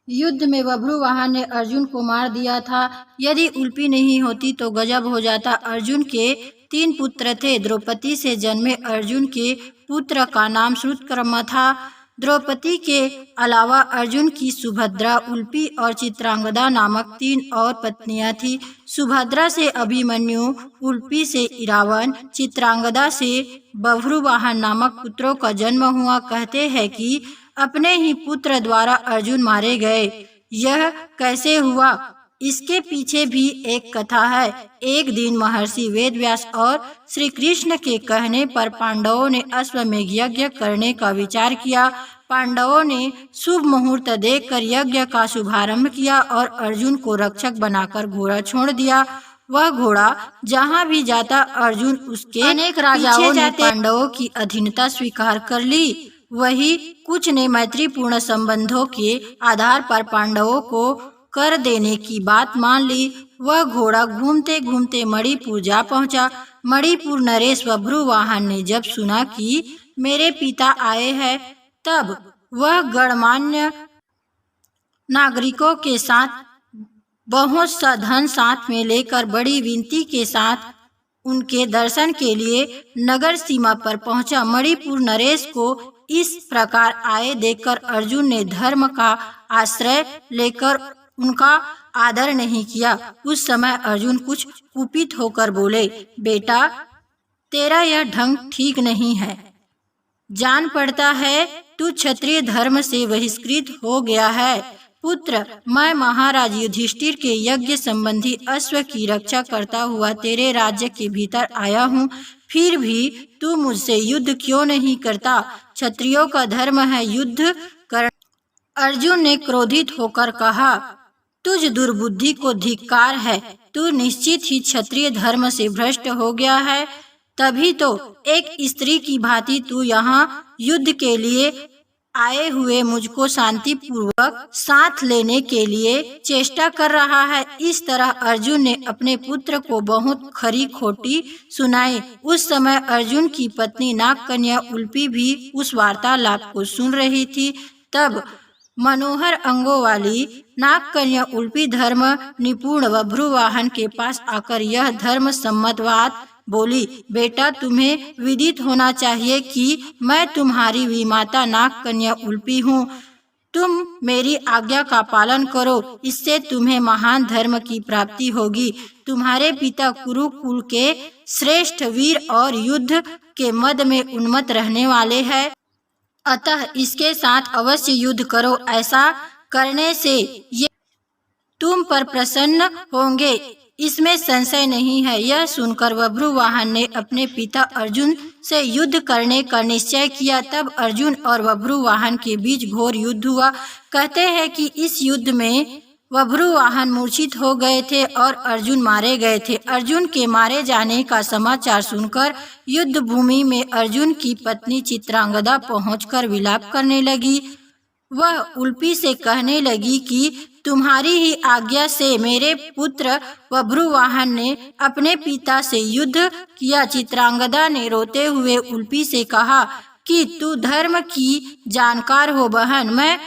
युद्ध में बभ्रुवाहन ने अर्जुन को मार दिया था। यदि उल्पी नहीं होती तो गजब हो जाता। अर्जुन के 3 पुत्र थे। द्रौपदी से जन्मे अर्जुन के पुत्र का नाम श्रुतकर्मा था। द्रौपदी के अलावा अर्जुन की सुभद्रा, उल्पी और चित्रांगदा नामक 3 और पत्नियां थीं। सुभद्रा से अभिमन्यु, उल्पी से इरावन, चित्रांगदा से बभ्रुवाहन नामक पुत्रों का जन्म हुआ। कहते हैं कि अपने ही पुत्र द्वारा अर्जुन मारे गए। यह कैसे हुआ, इसके पीछे भी एक कथा है। एक दिन महर्षि वेदव्यास और श्री कृष्ण के कहने पर पांडवों ने अश्वमेध यज्ञ करने का विचार किया। पांडवों ने शुभ मुहूर्त देखकर यज्ञ का शुभारंभ किया और अर्जुन को रक्षक बनाकर घोड़ा छोड़ दिया। वह घोड़ा जहाँ भी जाता अर्जुन उसके अनेक राजाओं ने पांडवों की अधीनता स्वीकार कर ली। वही कुछ ने मैत्रीपूर्ण संबंधों के आधार पर पांडवों को कर देने की बात मान ली। वह घोड़ा घूमते घूमते मणिपुर जा पहुंचा। मणिपुर नरेश बभ्रुवाहन ने जब सुना कि मेरे पिता आए हैं, तब वह गणमान्य नागरिकों के साथ बहुत सा धन साथ में लेकर बड़ी विनती के साथ उनके दर्शन के लिए नगर सीमा पर पहुंचा। मणिपुर नरेश को इस प्रकार आए देखकर अर्जुन ने धर्म का आश्रय लेकर उनका आदर नहीं किया। उस समय अर्जुन कुछ कुपित होकर बोले, बेटा तेरा यह ढंग ठीक नहीं है। जान पड़ता है तू क्षत्रिय धर्म से बहिष्कृत हो गया है। पुत्र, मैं महाराज युधिष्ठिर के यज्ञ संबंधी अश्व की रक्षा करता हुआ तेरे राज्य के भीतर आया हूँ, फिर भी तू मुझसे युद्ध क्यों नहीं करता? क्षत्रियों का धर्म है युद्ध करना। अर्जुन ने क्रोधित होकर कहा, तुझ दुर्बुद्धि को धिक्कार है। तू निश्चित ही क्षत्रिय धर्म से भ्रष्ट हो गया है। तभी तो एक स्त्री की भांति तू यहाँ युद्ध के लिए आए हुए मुझको शांतिपूर्वक साथ लेने के लिए चेष्टा कर रहा है। इस तरह अर्जुन ने अपने पुत्र को बहुत खरी खोटी सुनाई। उस समय अर्जुन की पत्नी नागकन्या उल्पी भी उस वार्तालाप को सुन रही थी। तब मनोहर अंगों वाली नागकन्या उल्पी धर्म निपुण बभ्रुवाहन के पास आकर यह धर्म सम्मत बात बोली, बेटा तुम्हें विदित होना चाहिए कि मैं तुम्हारी विमाता नागकन्या उल्पी हूँ। तुम मेरी आज्ञा का पालन करो, इससे तुम्हें महान धर्म की प्राप्ति होगी। तुम्हारे पिता कुरुकुल के श्रेष्ठ वीर और युद्ध के मद में उन्मत्त रहने वाले हैं, अतः इसके साथ अवश्य युद्ध करो। ऐसा करने से ये तुम पर प्रसन्न होंगे, इसमें संशय नहीं है। यह सुनकर बभ्रुवाहन ने अपने पिता अर्जुन से युद्ध करने का निश्चय किया। तब अर्जुन और बभ्रुवाहन के बीच घोर युद्ध हुआ। कहते हैं कि इस युद्ध में बभ्रुवाहन मूर्छित हो गए थे और अर्जुन मारे गए थे। अर्जुन के मारे जाने का समाचार सुनकर युद्ध भूमि में अर्जुन की पत्नी चित्रांगदा पहुंचकर विलाप करने लगी। वह उल्पी से कहने लगी कि तुम्हारी ही आज्ञा से मेरे पुत्र बभ्रुवाहन ने अपने पिता से युद्ध किया। चित्रांगदा ने रोते हुए उल्पी से कहा कि तू धर्म की जानकार हो बहन, मैं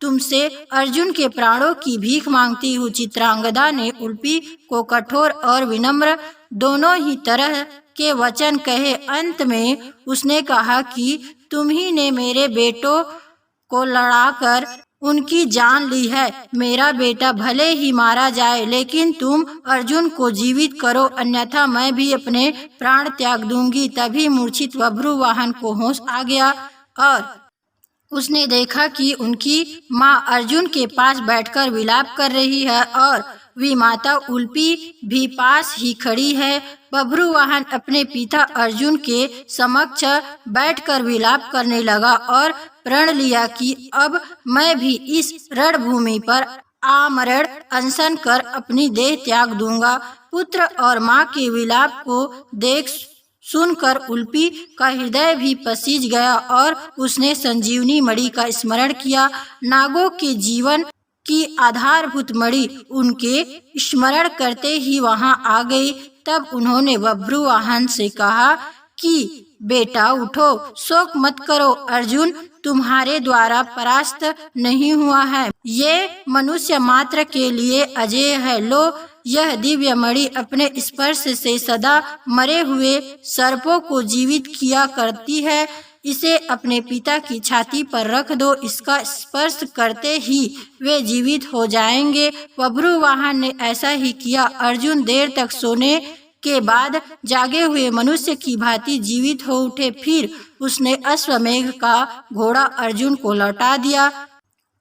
तुमसे अर्जुन के प्राणों की भीख मांगती हूँ। चित्रांगदा ने उल्पी को कठोर और विनम्र दोनों ही तरह के वचन कहे। अंत में उसने कहा कि तुम ही ने मेरे बेटों को लड़ाकर उनकी जान ली है। मेरा बेटा भले ही मारा जाए, लेकिन तुम अर्जुन को जीवित करो, अन्यथा मैं भी अपने प्राण त्याग दूंगी। तभी मूर्छित बभ्रुवाहन को होश आ गया और उसने देखा कि उनकी माँ अर्जुन के पास बैठकर विलाप कर रही है और विमाता उल्पी भी पास ही खड़ी है। बभ्रुवाहन अपने पिता अर्जुन के समक्ष बैठकर विलाप करने लगा और प्रण लिया कि अब मैं भी इस रणभूमि पर आमरण अनशन कर अपनी देह त्याग दूंगा। पुत्र और माँ के विलाप को देख सुनकर उल्पी का हृदय भी पसीज गया और उसने संजीवनी मणि का स्मरण किया। नागों के जीवन की आधारभूत मणि उनके स्मरण करते ही वहां आ गई। तब उन्होंने बभ्रुवाहन से कहा कि बेटा उठो, शोक मत करो, अर्जुन तुम्हारे द्वारा परास्त नहीं हुआ है। ये मनुष्य मात्र के लिए अजेय है। लो, यह दिव्य मणि अपने स्पर्श से सदा मरे हुए सर्पों को जीवित किया करती है। इसे अपने पिता की छाती पर रख दो, इसका स्पर्श करते ही वे जीवित हो जाएंगे। बभ्रुवाहन ने ऐसा ही किया। अर्जुन देर तक सोने के बाद जागे हुए मनुष्य की भांति जीवित हो उठे। फिर उसने अश्वमेघ का घोड़ा अर्जुन को लौटा दिया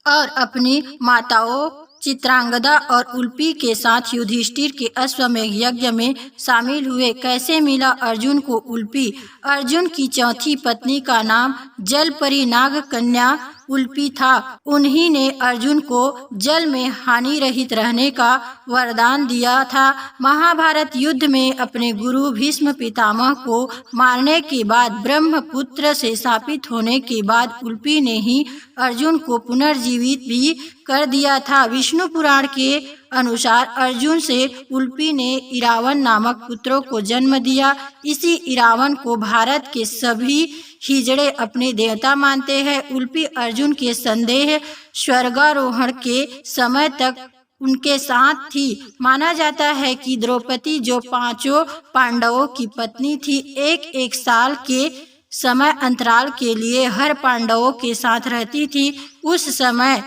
और अपनी माताओं चित्रांगदा और उल्पी के साथ युधिष्ठिर के अश्वमेघ यज्ञ में शामिल हुए। कैसे मिला अर्जुन को उल्पी? अर्जुन की चौथी पत्नी का नाम जलपरी नाग कन्या उल्पी था। उन्हीं ने अर्जुन को जल में हानि रहित रहने का वरदान दिया था। महाभारत युद्ध में अपने गुरु भीष्म पितामह को मारने के बाद ब्रह्मपुत्र से शापित होने के बाद उल्पी ने ही अर्जुन को पुनर्जीवित भी कर दिया था। विष्णु पुराण के अनुसार अर्जुन से उल्पी ने इरावन नामक पुत्रों को जन्म दिया। इसी इरावन को भारत के सभी हिजड़े अपने देवता मानते हैं। उल्पी अर्जुन के संदेह स्वर्गारोहण के समय तक उनके साथ थी। माना जाता है कि द्रौपदी जो पांचों पांडवों की पत्नी थी, एक साल के समय अंतराल के लिए हर पांडवों के साथ रहती थी। उस समय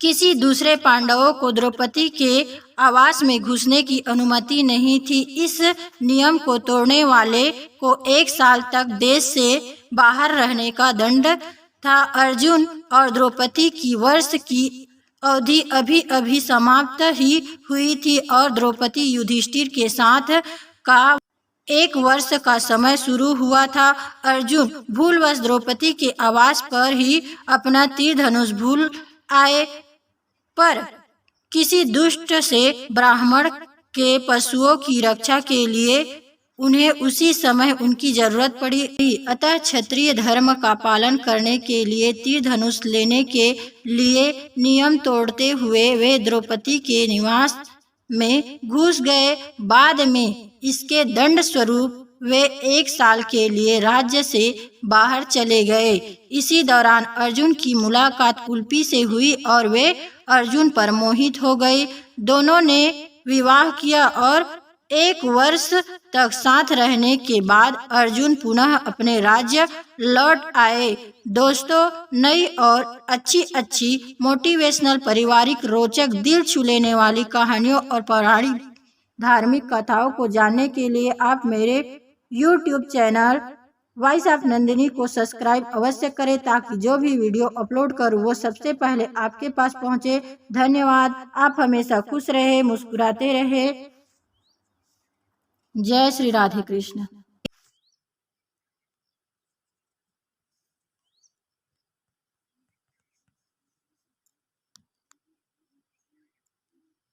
किसी दूसरे पांडवों को द्रौपदी के आवास में घुसने की अनुमति नहीं थी। इस नियम को तोड़ने वाले को 1 साल तक देश से बाहर रहने का दंड था। अर्जुन और द्रौपदी की वर्ष की अवधि अभी अभी समाप्त ही हुई थी और द्रौपदी युधिष्ठिर के साथ का 1 वर्ष का समय शुरू हुआ था। अर्जुन भूलवश द्रौपदी के आवास पर ही अपना तीर धनुष भूल आए, पर किसी दुष्ट से ब्राह्मण के पशुओं की रक्षा के लिए उन्हें उसी समय उनकी जरूरत पड़ी। अतः क्षत्रिय धर्म का पालन करने के लिए तीर धनुष लेने के लिए नियम तोड़ते हुए वे द्रौपदी के निवास में घुस गए। बाद में इसके दंड स्वरूप वे 1 साल के लिए राज्य से बाहर चले गए। इसी दौरान अर्जुन की मुलाकात उल्पी से हुई और वे अर्जुन पर मोहित हो गए। दोनों ने विवाह किया और 1 वर्ष तक साथ रहने के बाद अर्जुन पुनः अपने राज्य लौट आए। दोस्तों, नई और अच्छी मोटिवेशनल, पारिवारिक, रोचक, दिल छू लेने वाली कहानियों और पौराणिक धार्मिक कथाओं को जानने के लिए आप मेरे YouTube channel voice of Nandini को सब्सक्राइब अवश्य करें ताकि जो भी वीडियो अपलोड करूं वो सबसे पहले आपके पास पहुंचे। धन्यवाद। आप हमेशा खुश रहे, मुस्कुराते रहे। जय श्री राधे कृष्ण।